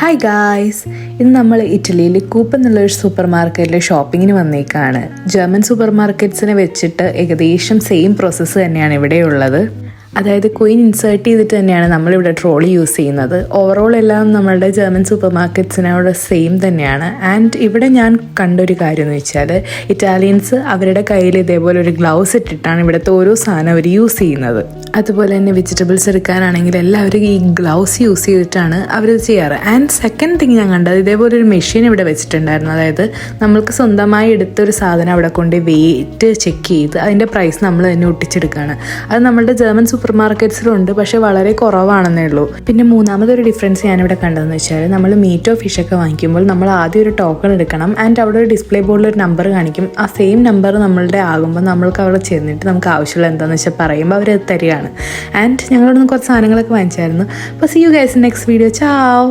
Hi guys, ഇന്ന് നമ്മൾ ഇറ്റലിയിൽ കൂപ്പ് എന്നുള്ളൊരു സൂപ്പർ മാർക്കറ്റിൽ ഷോപ്പിങ്ങിന് വന്നേക്കാണ്. ജർമ്മൻ സൂപ്പർ മാർക്കറ്റ്സിനെ വെച്ചിട്ട് ഏകദേശം സെയിം പ്രോസസ്സ് തന്നെയാണ് ഇവിടെയുള്ളത്. അതായത് കോയിൻ ഇൻസേർട്ട് ചെയ്തിട്ട് തന്നെയാണ് നമ്മളിവിടെ ട്രോളി യൂസ് ചെയ്യുന്നത്. ഓവറോൾ എല്ലാം നമ്മളുടെ ജർമ്മൻ സൂപ്പർ മാർക്കറ്റ്സിനോട് സെയിം തന്നെയാണ്. ആൻഡ് ഇവിടെ ഞാൻ കണ്ടൊരു കാര്യം എന്ന് വെച്ചാൽ ഇറ്റാലിയൻസ് അവരുടെ കയ്യിൽ ഇതേപോലെ ഒരു ഗ്ലൗസ് ഇട്ടിട്ടാണ് ഇവിടുത്തെ ഓരോ സാധനം അവർ യൂസ് ചെയ്യുന്നത്. അതുപോലെ തന്നെ വെജിറ്റബിൾസ് എടുക്കാനാണെങ്കിൽ എല്ലാവരും ഈ ഗ്ലൗസ് യൂസ് ചെയ്തിട്ടാണ് അവരത് ചെയ്യാറ്. ആൻഡ് സെക്കൻഡ് തിങ് ഞാൻ കണ്ടത് ഇതേപോലെ ഒരു മെഷീൻ ഇവിടെ വെച്ചിട്ടുണ്ടായിരുന്നു. അതായത് നമ്മൾക്ക് സ്വന്തമായി എടുത്തൊരു സാധനം അവിടെ കൊണ്ട് വെയിറ്റ് ചെക്ക് ചെയ്ത് അതിൻ്റെ പ്രൈസ് നമ്മൾ തന്നെ ഒട്ടിച്ചെടുക്കുകയാണ്. അത് നമ്മളുടെ ജർമ്മൻ സൂപ്പർ മാർക്കറ്റ്സിലുണ്ട്, പക്ഷേ വളരെ കുറവാണെന്നേ ഉള്ളൂ. പിന്നെ മൂന്നാമതൊരു ഡിഫറൻസ് ഞാനിവിടെ കണ്ടതെന്ന് വെച്ചാൽ നമ്മൾ മീറ്റോ ഫിഷൊക്കെ വാങ്ങിക്കുമ്പോൾ നമ്മൾ ആദ്യം ഒരു ടോക്കൺ എടുക്കണം. ആൻഡ് അവിടെ ഒരു ഡിസ്പ്ലേ ബോർഡിൽ ഒരു നമ്പർ കാണിക്കും. ആ സെയിം നമ്പർ നമ്മളുടെ ആകുമ്പോൾ നമ്മൾക്ക് അവിടെ ചെന്നിട്ട് നമുക്ക് ആവശ്യമുള്ള എന്താണെന്ന് വെച്ചാൽ പറയുമ്പോൾ അവർ തരികയാണ്. ആൻഡ് ഞങ്ങളോട് കുറച്ച് സാധനങ്ങളൊക്കെ വാങ്ങിച്ചായിരുന്നു. അപ്പോൾ see you guys next video. ചാവ്.